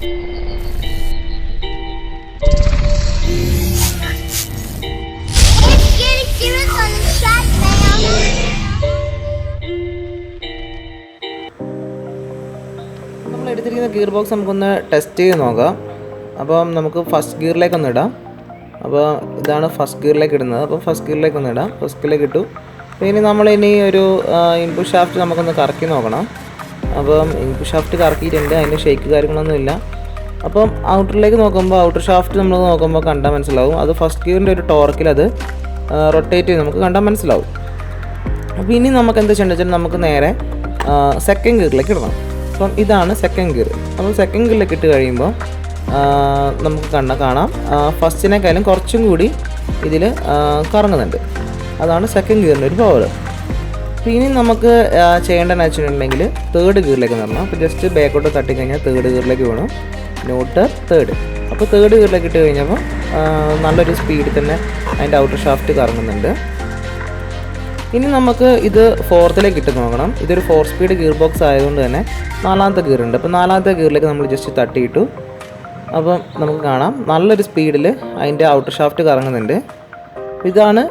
നമ്മൾ എടുത്തിരിക്കുന്ന gear box നമുക്കൊന്ന് ടെസ്റ്റ് ചെയ്ത് നോക്കാം. അപ്പം നമുക്ക് ഫസ്റ്റ് ഗിയറിലേക്ക് ഒന്ന് ഇടാം. അപ്പോൾ ഇതാണ് ഫസ്റ്റ് ഗിയറിലേക്ക് ഇടുന്നത്. അപ്പോൾ ഫസ്റ്റ് ഗിയറിലേക്ക് ഒന്ന് ഇടാം. ഫസ്റ്റ് ഗിയറിലേക്ക് ഇട്ടു. പിന്നെ നമ്മളിനി ഒരു ഇൻപുട്ട് ഷാഫ്റ്റ് നമുക്കൊന്ന് കറക്കി നോക്കണം. അപ്പം ഇൻപുട്ട് ഷാഫ്റ്റ് കറക്കിയിട്ടുണ്ട്. അതിന് ഷേക്ക് കാര്യങ്ങളൊന്നും ഇല്ല. അപ്പം ഔട്ടറിലേക്ക് നോക്കുമ്പോൾ ഔട്ടർ ഷാഫ്റ്റ് നമ്മൾ നോക്കുമ്പോൾ കണ്ടാൽ മനസ്സിലാവും. അത് ഫസ്റ്റ് ഗിയറിൻ്റെ ഒരു ടോർക്കിൽ അത് റൊട്ടേറ്റ് ചെയ്ത് നമുക്ക് കണ്ടാൽ മനസ്സിലാവും. അപ്പോൾ ഇനി നമുക്ക് എന്താ ചെയ്യേണ്ടത് വെച്ചാൽ നമുക്ക് നേരെ സെക്കൻഡ് ഗിയറിലേക്ക് ഇടണം. അപ്പം ഇതാണ് സെക്കൻഡ് ഗിയർ. അപ്പോൾ സെക്കൻഡ് ഗിയറിലേക്ക് ഇട്ട് കഴിയുമ്പോൾ നമുക്ക് കാണാം ഫസ്റ്റിനേക്കാളും കുറച്ചും കൂടി ഇതിൽ കറങ്ങുന്നുണ്ട്. അതാണ് സെക്കൻഡ് ഗിയറിൻ്റെ ഒരു പവർ. അപ്പോൾ ഇനി നമുക്ക് ചെയ്യേണ്ടതെന്ന് വെച്ചിട്ടുണ്ടെങ്കിൽ തേർഡ് ഗിയറിലേക്ക് വരണം. അപ്പോൾ ജസ്റ്റ് ബാക്കോട്ട് തട്ടിക്കഴിഞ്ഞാൽ തേർഡ് ഗിയറിലേക്ക് വേണം. Not third. അപ്പോൾ തേർഡ് ഗിയറിലേക്ക് ഇട്ട് കഴിഞ്ഞപ്പോൾ നല്ലൊരു സ്പീഡിൽ തന്നെ അതിൻ്റെ ഔട്ടർ ഷാഫ്റ്റ് കറങ്ങുന്നുണ്ട്. ഇനി നമുക്ക് ഇത് ഫോർത്തിലേക്ക് ഇട്ട് നോക്കണം. ഇതൊരു 4 സ്പീഡ് ഗിയർ ബോക്സ് ആയതുകൊണ്ട് തന്നെ 4ാമത്തെ ഗിയർ ഉണ്ട്. അപ്പോൾ 4ാമത്തെ ഗിയറിലേക്ക് നമ്മൾ ജസ്റ്റ് തട്ടിയിട്ടു. അപ്പം നമുക്ക് കാണാം നല്ലൊരു സ്പീഡിൽ അതിൻ്റെ ഔട്ടർ ഷാഫ്റ്റ് കറങ്ങുന്നുണ്ട്. ഇതാണ്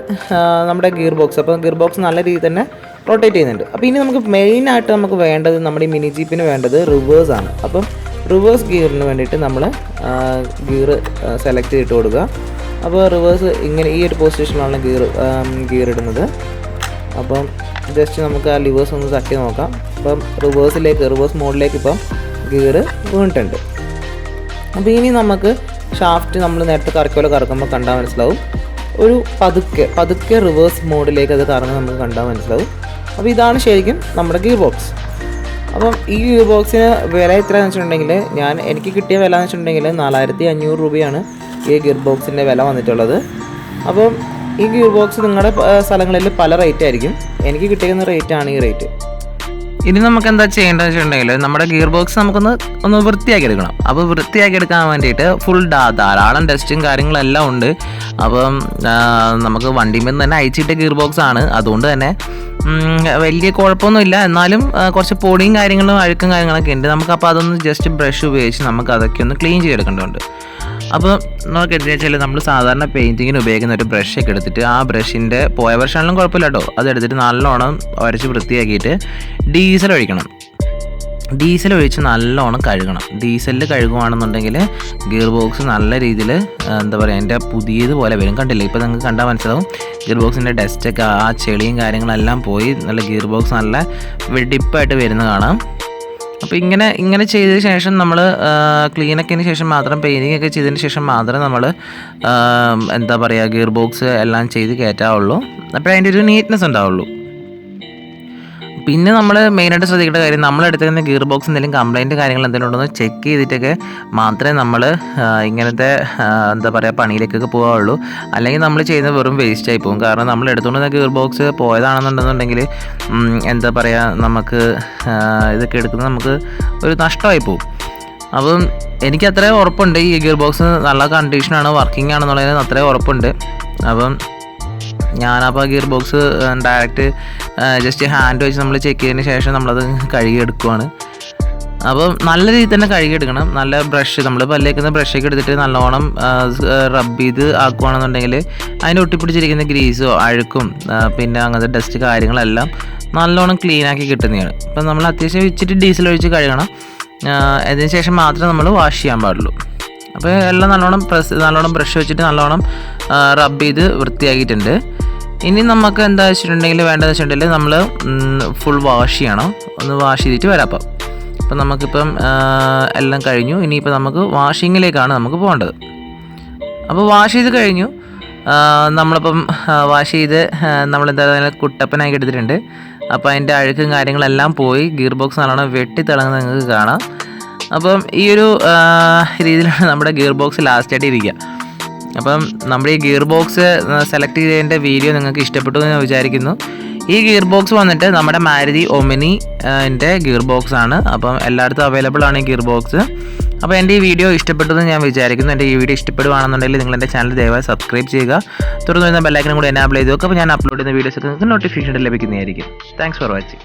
നമ്മുടെ ഗിയർ ബോക്സ്. അപ്പോൾ ഗിയർ ബോക്സ് നല്ല രീതിയിൽ തന്നെ റൊട്ടേറ്റ് ചെയ്യുന്നുണ്ട്. അപ്പോൾ ഇനി നമുക്ക് മെയിനായിട്ട് നമുക്ക് വേണ്ടത് നമ്മുടെ ഈ മിനി ജീപ്പിന് വേണ്ടത് റിവേഴ്സാണ്. അപ്പം റിവേഴ്സ് ഗിയറിന് വേണ്ടിയിട്ട് നമ്മൾ ഗിയർ സെലക്ട് ചെയ്തിട്ട് കൊടുക്കുക. അപ്പോൾ റിവേഴ്സ് ഇങ്ങനെ ഈ ഒരു പൊസിഷനിലാണ് ഗിയർ ഇടുന്നത്. അപ്പം ജസ്റ്റ് നമുക്ക് ആ ലിവേഴ്സ് ഒന്ന് തട്ടി നോക്കാം. അപ്പം റിവേഴ്സ് മോഡിലേക്ക് ഇപ്പം ഗിയർ വീണിട്ടുണ്ട്. അപ്പോൾ ഇനി നമുക്ക് ഷാഫ്റ്റ് നമ്മൾ നേരത്തെ കറക്കുമ്പോൾ കണ്ടാൽ മനസ്സിലാവും. ഒരു പതുക്കെ റിവേഴ്സ് മോഡിലേക്ക് അത് കറങ്ങി നമുക്ക് കണ്ടാൽ മനസ്സിലാവും. അപ്പോൾ ഇതാണ് ശരിക്കും നമ്മുടെ ഗിയർ ബോക്സ്. അപ്പം ഈ ഗിയർ ബോക്സിന് വില എത്രയാണെന്ന് വെച്ചിട്ടുണ്ടെങ്കിൽ എനിക്ക് കിട്ടിയ വില എന്ന് വെച്ചിട്ടുണ്ടെങ്കിൽ 4500 രൂപയാണ് ഈ ഗിയർ ബോക്സിൻ്റെ വില വന്നിട്ടുള്ളത്. അപ്പം ഈ ഗിയർ ബോക്സ് നിങ്ങളുടെ സ്ഥലങ്ങളിൽ പല റേറ്റ് ആയിരിക്കും. എനിക്ക് കിട്ടിയിരിക്കുന്ന റേറ്റാണ് ഈ റേറ്റ്. ഇനി നമുക്ക് എന്താ ചെയ്യേണ്ടതെന്ന് വെച്ചിട്ടുണ്ടെങ്കിൽ നമ്മുടെ ഗിയർ ബോക്സ് ഒന്ന് വൃത്തിയാക്കി എടുക്കണം. അപ്പോൾ വൃത്തിയാക്കി എടുക്കാൻ വേണ്ടിയിട്ട് ധാരാളം ടെസ്റ്റും കാര്യങ്ങളെല്ലാം ഉണ്ട്. അപ്പം നമുക്ക് വണ്ടിയിൽ തന്നെ അയച്ചിട്ട ഗിയർ ബോക്സ് ആണ്. അതുകൊണ്ട് തന്നെ വലിയ കുഴപ്പമൊന്നുമില്ല. എന്നാലും കുറച്ച് പൊടിയും കാര്യങ്ങളും അഴുക്കും കാര്യങ്ങളൊക്കെ ഉണ്ട്. നമുക്കപ്പോൾ അതൊന്ന് ജസ്റ്റ് ബ്രഷ് ഉപയോഗിച്ച് നമുക്ക് അതൊക്കെ ഒന്ന് ക്ലീൻ ചെയ്തെടുക്കേണ്ടതുണ്ട്. അപ്പോൾ നമുക്ക് എന്താ വെച്ചാൽ നമ്മൾ സാധാരണ പെയിൻറ്റിങ്ങിന് ഉപയോഗിക്കുന്ന ഒരു ബ്രഷൊക്കെ എടുത്തിട്ട് ആ ബ്രഷിൻ്റെ പോയ വർഷമാണെങ്കിലും കുഴപ്പമില്ല കേട്ടോ, അതെടുത്തിട്ട് നല്ലോണം വരച്ച് വൃത്തിയാക്കിയിട്ട് ഡീസൽ ഒഴിക്കണം. ഡീസൽ ഒഴിച്ച് നല്ലോണം കഴുകണം. ഡീസലിൽ കഴുകുകയാണെന്നുണ്ടെങ്കിൽ ഗിയർ ബോക്സ് നല്ല രീതിയിൽ എന്താ പറയുക അതിൻ്റെ പുതിയതുപോലെ വരും. കണ്ടില്ലേ, ഇപ്പോൾ നിങ്ങൾക്ക് കണ്ടാൽ മനസ്സിലാവും ഗിയർ ബോക്സിൻ്റെ ഡസ്റ്റൊക്കെ ആ ചെളിയും കാര്യങ്ങളെല്ലാം പോയി നല്ല ഗിയർ ബോക്സ് നല്ല വെടിപ്പായിട്ട് വരുന്ന കാണാം. അപ്പോൾ ഇങ്ങനെ ചെയ്തതിന് ശേഷം നമ്മൾ ക്ലീനൊക്കെയതിന് ശേഷം മാത്രം പെയിൻറ്റിംഗ് ഒക്കെ ചെയ്തതിന് ശേഷം മാത്രമേ നമ്മൾ എന്താ പറയുക ഗിയർ ബോക്സ് എല്ലാം ചെയ്ത് കയറ്റാവുള്ളൂ. അപ്പോൾ അതിൻ്റെ ഒരു നീറ്റ്നെസ് ഉണ്ടാവുള്ളൂ. പിന്നെ നമ്മൾ മെയിനായിട്ട് ശ്രദ്ധിക്കേണ്ട കാര്യം, നമ്മളെടുത്തിരുന്ന ഗിയർ ബോക്സ് എന്തെങ്കിലും കംപ്ലൈൻറ്റ് കാര്യങ്ങൾ എന്തെങ്കിലും ഉണ്ടോ എന്ന് ചെക്ക് ചെയ്തിട്ടൊക്കെ മാത്രമേ നമ്മൾ ഇങ്ങനത്തെ എന്താ പറയുക പണിയിലേക്കൊക്കെ പോകാവുള്ളൂ. അല്ലെങ്കിൽ നമ്മൾ ചെയ്യുന്നത് വെറും വേസ്റ്റായി പോകും. കാരണം നമ്മൾ എടുത്തുകൊണ്ടുവന്ന ഗിയർ ബോക്സ് പോയതാണെന്നുണ്ടെന്നുണ്ടെങ്കിൽ എന്താ പറയുക നമുക്ക് ഇതൊക്കെ എടുക്കുന്നത് നമുക്ക് ഒരു നഷ്ടമായി പോകും. അപ്പം എനിക്ക് അത്രയും ഉറപ്പുണ്ട് ഈ ഗിയർ ബോക്സ് നല്ല കണ്ടീഷനാണ്, വർക്കിംഗ് ആണെന്നുള്ളതിന് അത്രയും ഉറപ്പുണ്ട്. അപ്പം ഞാനപ്പോൾ gear box direct just hand വെച്ച് നമ്മൾ ചെക്ക് ചെയ്തതിന് ശേഷം നമ്മളത് കഴുകിയെടുക്കുവാണ്. അപ്പം നല്ല രീതിയിൽ തന്നെ കഴുകിയെടുക്കണം. നല്ല ബ്രഷ് നമ്മൾ പല്ലേക്കുന്ന ബ്രഷൊക്കെ എടുത്തിട്ട് നല്ലോണം റബ്ബ് ചെയ്ത് ആക്കുകയാണെന്നുണ്ടെങ്കിൽ അതിൻ്റെ ഒട്ടിപ്പിടിച്ചിരിക്കുന്ന ഗ്രീസോ അഴുക്കും പിന്നെ അങ്ങനത്തെ ഡസ്റ്റ് കാര്യങ്ങളെല്ലാം നല്ലോണം ക്ലീനാക്കി കിട്ടുന്നതാണ്. അപ്പം നമ്മൾ അത്യാവശ്യം വെച്ചിട്ട് ഡീസൽ ഒഴിച്ച് കഴുകണം. അതിന് ശേഷം മാത്രമേ നമ്മൾ വാഷ് ചെയ്യാൻ പാടുള്ളൂ. അപ്പോൾ എല്ലാം നല്ലോണം ബ്രഷ് വെച്ചിട്ട് നല്ലോണം റബ്ബ് ചെയ്ത് വൃത്തിയാക്കിയിട്ടുണ്ട്. ഇനി നമുക്ക് എന്താ വെച്ചിട്ടുണ്ടെങ്കിൽ വേണ്ടതെന്ന് വെച്ചിട്ടുണ്ടെങ്കിൽ നമ്മൾ ഫുൾ വാഷ് ചെയ്യണം. ഒന്ന് വാഷ് ചെയ്തിട്ട് വരാം. അപ്പം നമുക്കിപ്പം എല്ലാം കഴിഞ്ഞു. ഇനിയിപ്പോൾ നമുക്ക് വാഷിങ്ങിലേക്കാണ് നമുക്ക് പോകേണ്ടത്. അപ്പോൾ വാഷ് ചെയ്ത് കഴിഞ്ഞു. നമ്മളിപ്പം വാഷ് ചെയ്ത് നമ്മളെന്താ കുട്ടപ്പനാക്കി എടുത്തിട്ടുണ്ട്. അപ്പോൾ അതിൻ്റെ അഴുക്കും കാര്യങ്ങളെല്ലാം പോയി ഗിയർ ബോക്സ് നല്ലോണം വെട്ടിത്തിളങ്ങുന്നത് നിങ്ങൾക്ക് കാണാം. അപ്പം ഈ ഒരു രീതിയിലാണ് നമ്മുടെ ഗിയർ ബോക്സ് ലാസ്റ്റായിട്ട് ഇരിക്കുക. അപ്പം നമ്മുടെ ഈ ഗിയർ ബോക്സ് സെലക്ട് ചെയ്തതിൻ്റെ വീഡിയോ നിങ്ങൾക്ക് ഇഷ്ടപ്പെട്ടു എന്ന് ഞാൻ വിചാരിക്കുന്നു. ഈ ഗിയർ ബോക്സ് വന്നിട്ട് നമ്മുടെ മാരുതി ഒമിനിൻ്റെ ഗിയർ ബോക്സ് ആണ്. അപ്പം എല്ലായിടത്തും അവൈലബിൾ ആണ് ഈ ഗിയർ ബോക്സ്. അപ്പോൾ എൻ്റെ ഈ വീഡിയോ ഇഷ്ടപ്പെട്ടെന്ന് ഞാൻ വിചാരിക്കുന്നു. എൻ്റെ ഈ വീഡിയോ ഇഷ്ടപ്പെടുകയാണെന്നുണ്ടെങ്കിൽ നിങ്ങൾ എൻ്റെ ചാനൽ ദയവായി സബ്സ്ക്രൈബ് ചെയ്യുക. തുടർന്ന് വരുന്ന ബെല്ലൈക്കനും കൂടി എനാബിൾ ചെയ്ത് നോക്കുക. അപ്പോൾ ഞാൻ അപ്ലോഡ് ചെയ്യുന്ന വീഡിയോസൊക്കെ നിങ്ങൾക്ക് നോട്ടിഫിക്കേഷൻ ലഭിക്കുന്നതായിരിക്കും. Thanks for watching.